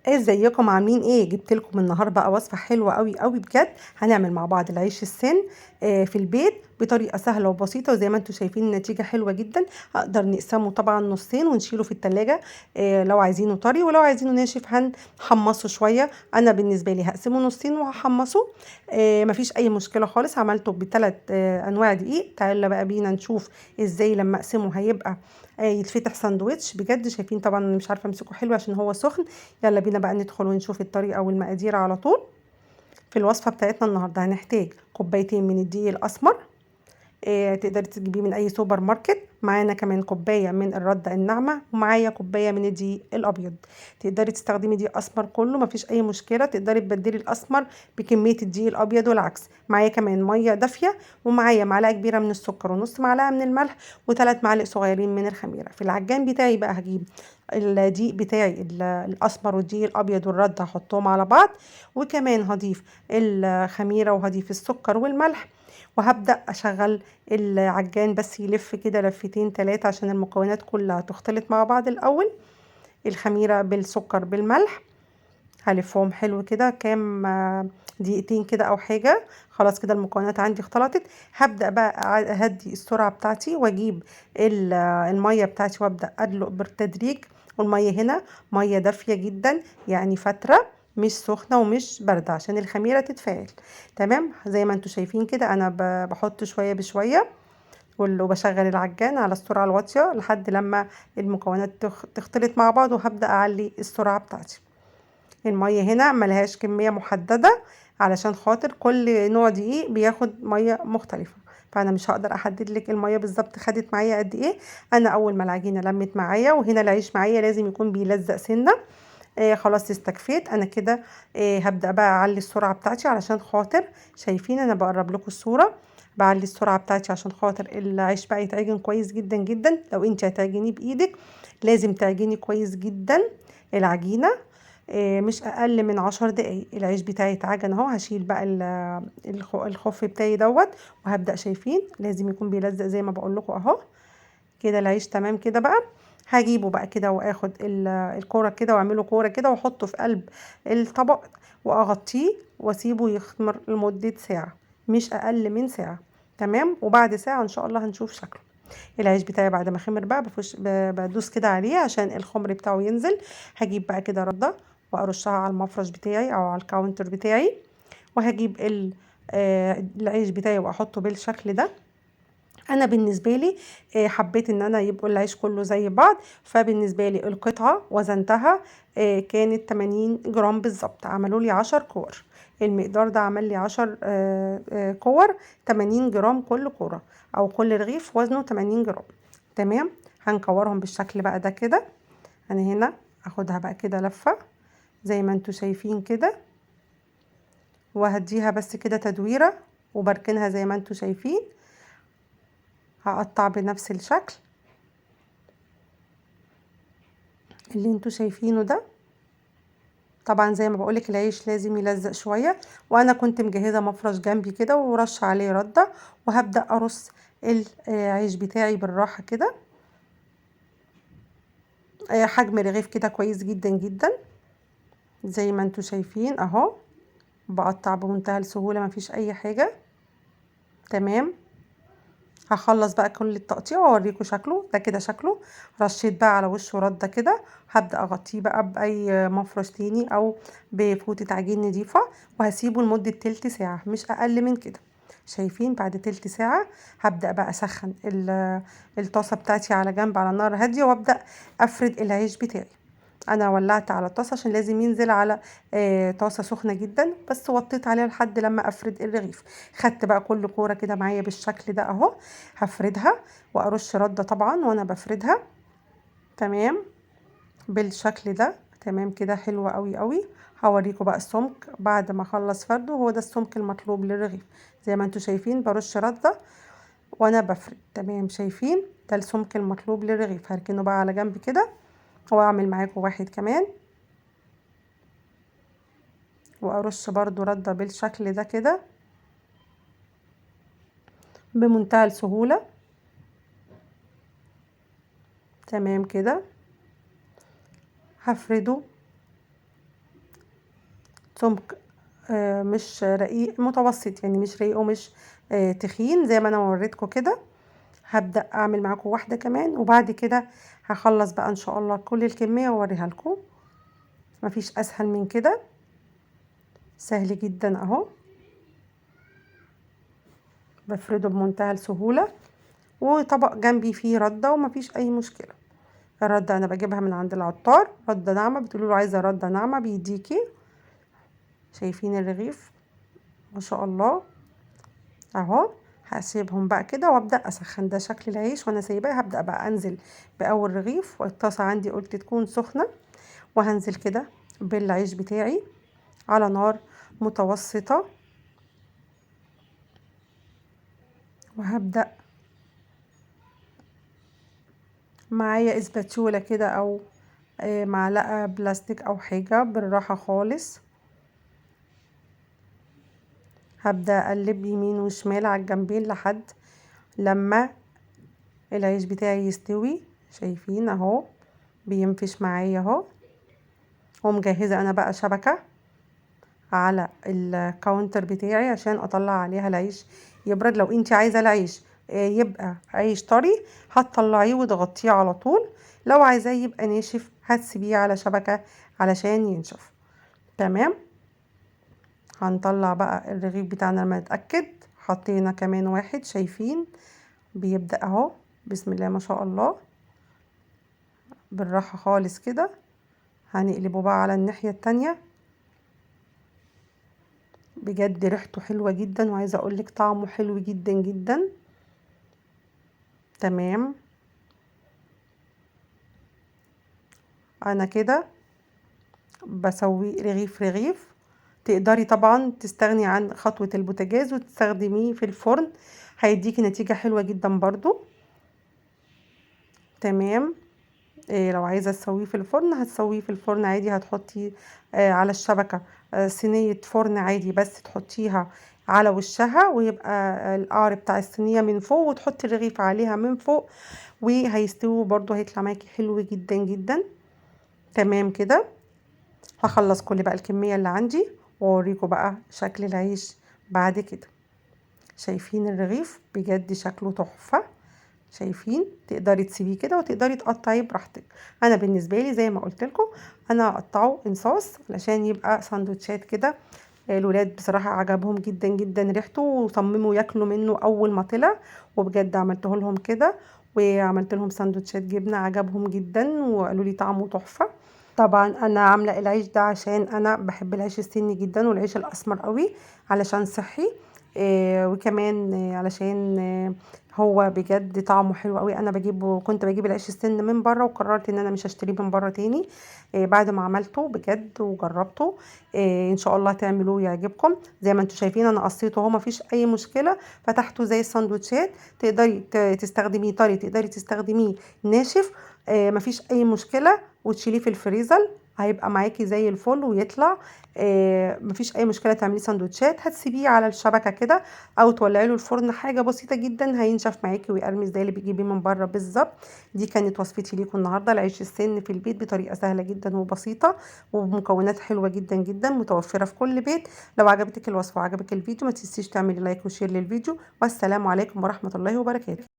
ازيكم عاملين ايه؟ جبت لكم النهارده بقى وصفه حلوه قوي قوي بجد. هنعمل مع بعض العيش السن في البيت بطريقه سهله وبسيطه، وزي ما انتم شايفين النتيجه حلوه جدا. هقدر نقسمه طبعا نصين ونشيله في التلاجة لو عايزينه طري، ولو عايزينه ناشف هنحمصه شويه. انا بالنسبه لي هقسمه نصين وهحمصه. مفيش اي مشكله خالص. عملته بثلاث انواع دقيق. تعالوا بقى بينا نشوف ازاي لما اقسمه هيبقى يتفتح ساندوتش بجد. شايفين طبعا مش عارفه امسكه حلو عشان هو سخن. يلا بينا بقى ندخل ونشوف الطريقة والمقادير على طول. في الوصفة بتاعتنا النهاردة هنحتاج كوبايتين من الدقيق الأسمر، تقدري تجيبيه من أي سوبر ماركت. معانا كمان كوباية من الردة الناعمة، ومعايا كوباية من الدقيق الأبيض. تقدري تستخدمي دقيق أسمر كله، مفيش أي مشكلة. تقدري تبدلي الأسمر بكمية الدقيق الأبيض والعكس. معايا كمان مية دافية، ومعايا معلقة كبيرة من السكر، ونص معلقة من الملح، وثلاث معالق صغيرين من الخميرة. في العجان بتاعي بقى هجيب الدقيق بتاعي الأسمر والدقيق الأبيض والردة، هحطهم على بعض، وكمان هضيف الخميرة وهضيف السكر والملح، وهبدأ أشغل العجان بس يلف كده لفتين تلاتة عشان المكونات كلها تختلط مع بعض الأول. الخميرة بالسكر بالملح هلفهم حلو كده كام دقيقتين كده أو حاجة. خلاص كده المكونات عندي اختلطت. هبدأ بقى أهدي السرعة بتاعتي وأجيب المية بتاعتي وأبدأ أدلق بالتدريج. والمية هنا مية دافية جدا، يعني فترة، مش سخنة ومش باردة عشان الخميرة تتفاعل. تمام زي ما انتوا شايفين كده أنا بحط شوية بشوية، وبشغل العجان على السرعة الواطية لحد لما المكونات تختلط مع بعض، وهبدأ أعلي السرعة بتاعتي. المية هنا ملهاش كمية محددة، علشان خاطر كل نوع دقيق بياخد مية مختلفة، فأنا مش هقدر أحدد لك المية بالظبط خدت معايا قد إيه. أنا أول ما العجينة لمت معايا وهنا العيش معايا لازم يكون بيلزق سنة. خلاص استكفيت أنا كده. هبدأ بقى أعلي السرعة بتاعتي علشان خاطر، شايفين أنا بقرب لكم الصورة. بعلي السرعة بتاعتي عشان خاطر العيش بقى يتعجن كويس جدا جدا. لو انت هتعجنيه بإيدك لازم تعجني كويس جدا العجينة. مش اقل من 10 دقايق. العيش بتاعي اتعجن اهو. هشيل بقى الخف بتاعي دوت، وهبدأ شايفين لازم يكون بيلزق زي ما بقول لكم اهو. كده العيش تمام كده بقى. هجيبه بقى كده واخد الكوره كده واعمله كوره كده واحطه في قلب الطبق، واغطيه واسيبه يخمر لمدة ساعة، مش اقل من ساعة. تمام. وبعد ساعة ان شاء الله هنشوف شكله. العيش بتاعي بعد ما خمر بقى بدوس كده عليه عشان الخمر بتاعه ينزل. هجيب بقى كده ردة وارشها على المفرش بتاعي او على الكاونتر بتاعي، وهجيب العيش بتاعي واحطه بالشكل ده. انا بالنسبه لي حبيت ان انا يبقوا العيش كله زي بعض، فبالنسبه لي القطعه وزنتها كانت 80 جرام بالظبط. عملوا لي 10 كور. المقدار ده عمل لي 10 كور. 80 جرام كل كوره، او كل رغيف وزنه 80 جرام. تمام. هنكورهم بالشكل بقى ده كده. انا هنا اخدها بقى كده لفه زي ما انتوا شايفين كده، وهديها بس كده تدويره، وبركنها زي ما انتوا شايفين. هقطع بنفس الشكل اللي انتوا شايفينه ده. طبعا زي ما بقولك العيش لازم يلزق شوية، وانا كنت مجهزة مفرش جنبي كده ورش عليه ردة، وهبدأ ارص العيش بتاعي بالراحة كده. حجم رغيف كده كويس جدا جدا زي ما انتوا شايفين اهو. بقطع بمنتهى السهولة، مفيش اي حاجة. تمام. هخلص بقى كل التقطيع واوريكم شكله ده كده. شكله رشيت بقى على وشه رده كده. هبدا اغطيه بقى باي مفرش تاني او بفوطه عجين نضيفه، وهسيبه لمده تلت ساعه مش اقل من كده. شايفين بعد تلت ساعه هبدا بقى اسخن الطاسه بتاعتي على جنب على نار هاديه، وابدا افرد العيش بتاعي. انا ولعت على الطاسه عشان لازم ينزل على طاسه سخنه جدا، بس وطيت عليها لحد لما افرد الرغيف. خدت بقى كل كوره كده معايا بالشكل ده اهو. هفردها وارش رده طبعا وانا بفردها. تمام بالشكل ده. تمام كده حلوه قوي قوي. هوريكم بقى السمك بعد ما اخلص فرده. هو ده السمك المطلوب للرغيف. زي ما انتوا شايفين برش رده وانا بفرد. تمام شايفين ده السمك المطلوب للرغيف. هركنه بقى على جنب كده، واعمل معاكم واحد كمان، وارش برضو ردة بالشكل ده كده بمنتهى السهولة. تمام كده هفرده سمك مش رقيق، متوسط يعني، مش رقيق ومش تخين زي ما انا وريتكم كده. هبدأ اعمل معاكم واحدة كمان، وبعد كده هخلص بقى ان شاء الله كل الكمية واوريها لكم. مفيش اسهل من كده، سهل جدا اهو، بفرده بمنتهى السهولة. وطبق جنبي فيه ردة ومفيش اي مشكلة. الردة انا بجيبها من عند العطار، ردة ناعمة، بتقولوا له عايزة ردة ناعمة بيديكي. شايفين الرغيف ما شاء الله اهو. هسيبهم بقى كده وابدا اسخن. ده شكل العيش وانا سايباه. هبدا بقى انزل باول رغيف، والطاسه عندي قلت تكون سخنه، وهنزل كده بالعيش بتاعي على نار متوسطه. وهبدا معايا اسباتشوله كده او معلقه بلاستيك او حاجه، بالراحه خالص. هبدا اقلب يمين وشمال على الجنبين لحد لما العيش بتاعي يستوي. شايفين اهو بينفش معايا اهو. ومجهزه انا بقى شبكه على الكاونتر بتاعي عشان اطلع عليها العيش يبرد. لو انت عايزه العيش يبقى عيش طري هتطلعيه وتغطيه على طول، لو عايزاه يبقى ناشف هتسيبيه على شبكه علشان ينشف. تمام. هنطلع بقى الرغيف بتاعنا لما نتاكد. حطينا كمان واحد، شايفين بيبدأ اهو. بسم الله ما شاء الله. بالراحه خالص كده. هنقلبه بقى على الناحيه التانية. بجد ريحته حلوة جدا، وعايزة اقولك طعمه حلو جدا جدا. تمام. انا كده بسوي رغيف رغيف. تقدري طبعا تستغني عن خطوة البوتاجاز وتستخدميه في الفرن، هيديكي نتيجة حلوة جدا برضو. تمام. لو عايزة تسويه في الفرن هتسويه في الفرن عادي. هتحطي على الشبكة صينية فرن عادي، بس تحطيها على وشها ويبقى القعر بتاع الصينية من فوق، وتحطي الرغيف عليها من فوق، وهيستوي برضو، هيطلع معاكي حلو جدا جدا. تمام كده. هخلص كل بقى الكمية اللي عندي واوريكم بقى شكل العيش بعد كده. شايفين الرغيف بجد شكله تحفة. شايفين تقدري تسيبيه كده وتقدري تقطعيه براحتك. انا بالنسبه لي زي ما قلت لكم انا هقطعه انصاص علشان يبقى سندوتشات كده. الولاد بصراحه عجبهم جدا جدا ريحته، وصمموا ياكلوا منه اول ما طلع، وبجد عملته لهم كده. وعملت لهم سندوتشات جبنه عجبهم جدا وقالوا لي طعمه تحفه. طبعا انا عامله العيش ده عشان انا بحب العيش السني جدا والعيش الاسمر قوي، علشان صحي. وكمان علشان هو بجد طعمه حلو قوي. انا كنت بجيب العيش السن من بره، وقررت ان انا مش هشتريه من بره تاني بعد ما عملته بجد وجربته. ان شاء الله تعملوه يعجبكم. زي ما انتم شايفين انا قصيته اهو، مفيش اي مشكله. فتحته زي الساندوتشات، تقدري تستخدميه طري، تقدري تستخدميه ناشف، مفيش اي مشكله. وتشيليه في الفريزر هيبقى معاكي زي الفل ويطلع. مفيش اي مشكله تعمليه سندوتشات. هتسيبيه على الشبكه كده او تولعي له الفرن، حاجه بسيطه جدا هينشف معاكي ويقرمش زي اللي بتجيبيه من بره بالظبط. دي كانت وصفتي ليكم النهارده، العيش السن في البيت بطريقه سهله جدا وبسيطه، وبمكونات حلوه جدا جدا متوفره في كل بيت. لو عجبتك الوصفه وعجبك الفيديو ما تنسيش تعملي لايك وشير للفيديو، والسلام عليكم ورحمه الله وبركاته.